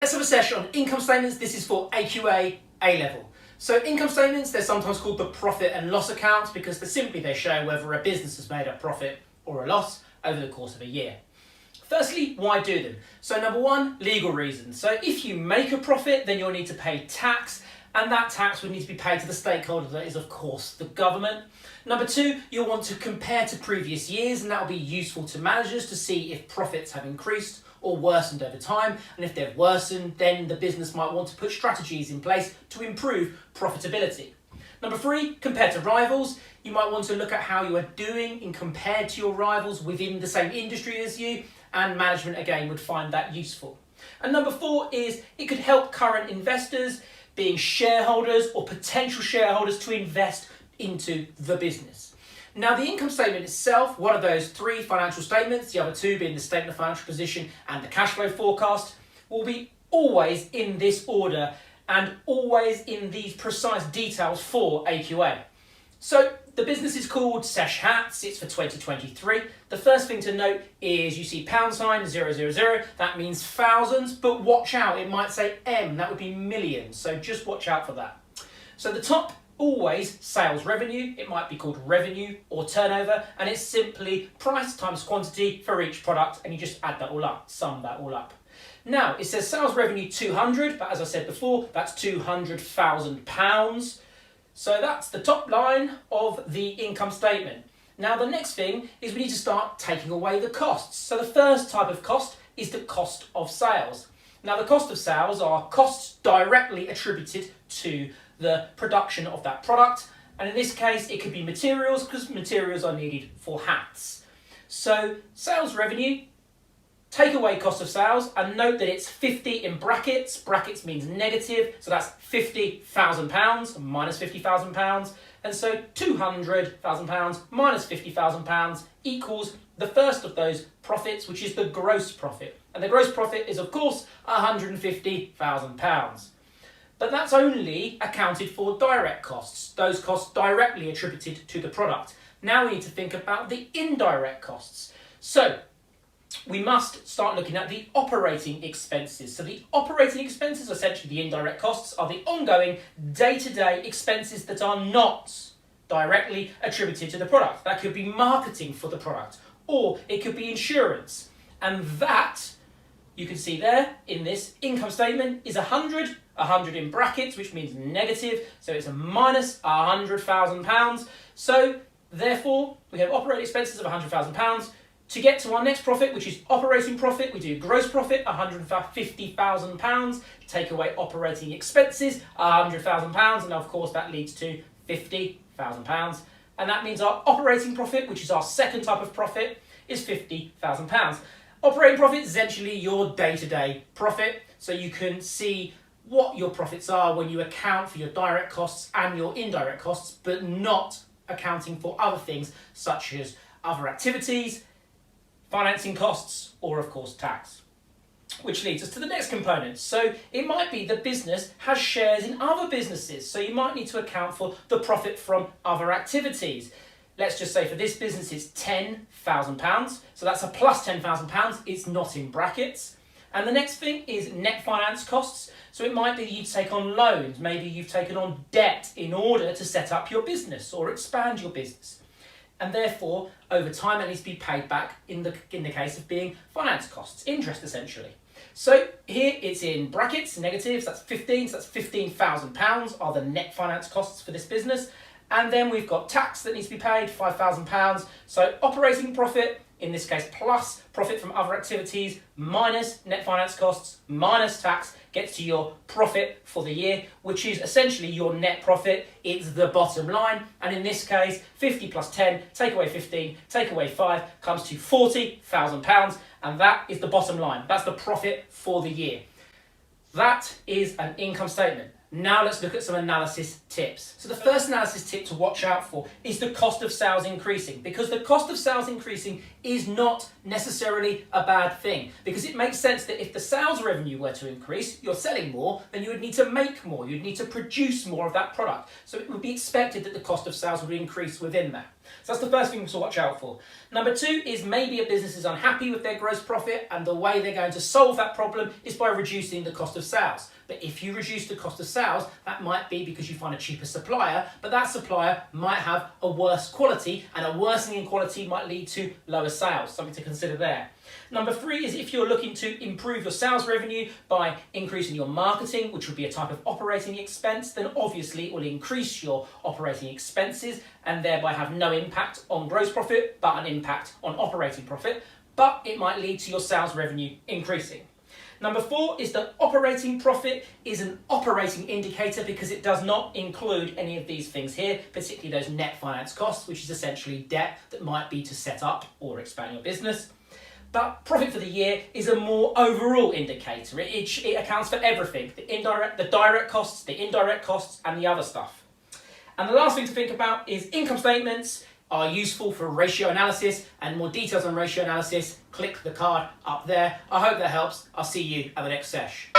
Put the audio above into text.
Let's have a session on income statements. This is for AQA A-level. So income statements, they're sometimes called the profit and loss accounts because they show whether a business has made a profit or a loss over the course of a year. Firstly, why do them? So number one, legal reasons. So if you make a profit, then you'll need to pay tax, and that tax would need to be paid to the stakeholder that is, of course, the government. Number two, you'll want to compare to previous years, and that will be useful to managers to see if profits have increased or worsened over time. And if they've worsened, then the business might want to put strategies in place to improve profitability. Number three, compare to rivals. You might want to look at how you are doing in compared to your rivals within the same industry as you, and management again would find that useful. And number four is it could help current investors, being shareholders or potential shareholders, to invest into the business. Now, the income statement itself, one of those three financial statements, the other two being the statement of financial position and the cash flow forecast, will be always in this order and always in these precise details for AQA. So the business is called Sesh Hats. It's for 2023. The first thing to note is you see #000. That means thousands, but watch out, it might say M. That would be millions. So just watch out for that. So the top, always sales revenue. It might be called revenue or turnover, and it's simply price times quantity for each product, and you just add that all up, sum that all up. Now, it says sales revenue 200, but as I said before, that's £200,000. So that's the top line of the income statement. Now, the next thing is we need to start taking away the costs. So the first type of cost is the cost of sales. Now, the cost of sales are costs directly attributed to the production of that product. And in this case, it could be materials, because materials are needed for hats. So sales revenue, take away cost of sales, and note that it's 50 in brackets. Brackets means negative, so that's £50,000 minus £50,000. And so £200,000 minus £50,000 equals the first of those profits, which is the gross profit. And the gross profit is, of course, £150,000. But that's only accounted for direct costs, those costs directly attributed to the product. Now we need to think about the indirect costs. So we must start looking at the operating expenses. So the operating expenses, essentially the indirect costs, are the ongoing day-to-day expenses that are not directly attributed to the product. That could be marketing for the product, or it could be insurance. And that, you can see there in this income statement, is 100 in brackets, which means negative, so it's a minus £100,000. So therefore, we have operating expenses of £100,000. To get to our next profit, which is operating profit, we do gross profit, £150,000, take away operating expenses, £100,000, and of course that leads to £50,000. And that means our operating profit, which is our second type of profit, is £50,000. Operating profit is essentially your day-to-day profit, so you can see what your profits are when you account for your direct costs and your indirect costs, but not accounting for other things such as other activities, financing costs, or of course tax. Which leads us to the next component. So it might be the business has shares in other businesses, so you might need to account for the profit from other activities. Let's just say for this business it's £10,000, so that's a plus £10,000, it's not in brackets. And the next thing is net finance costs. So it might be you take on loans, maybe you've taken on debt in order to set up your business or expand your business. And therefore, over time, it needs to be paid back in the case of being finance costs, interest essentially. So here it's in brackets, negatives, that's 15, so that's £15,000 are the net finance costs for this business. And then we've got tax that needs to be paid, £5,000. So operating profit, in this case, plus profit from other activities, minus net finance costs, minus tax, gets to your profit for the year, which is essentially your net profit. It's the bottom line. And in this case, 50 plus 10, take away 15, take away 5, comes to £40,000. And that is the bottom line. That's the profit for the year. That is an income statement. Now let's look at some analysis tips. So the first analysis tip to watch out for is the cost of sales increasing, because the cost of sales increasing is not necessarily a bad thing, because it makes sense that if the sales revenue were to increase, you're selling more, then you would need to make more, you'd need to produce more of that product. So it would be expected that the cost of sales would increase within that. So that's the first thing to watch out for. Number two is maybe a business is unhappy with their gross profit, and the way they're going to solve that problem is by reducing the cost of sales. But if you reduce the cost of sales, that might be because you find a cheaper supplier, but that supplier might have a worse quality, and a worsening in quality might lead to lower sales. Something to consider there. Number three is if you're looking to improve your sales revenue by increasing your marketing, which would be a type of operating expense, then obviously it will increase your operating expenses and thereby have no impact on gross profit, but an impact on operating profit, but it might lead to your sales revenue increasing. Number four is that operating profit is an operating indicator because it does not include any of these things here, particularly those net finance costs, which is essentially debt that might be to set up or expand your business. But profit for the year is a more overall indicator. It accounts for everything, the direct costs, the indirect costs, and the other stuff. And the last thing to think about is income statements are useful for ratio analysis, and more details on ratio analysis, click the card up there. I hope that helps. I'll see you at the next sesh.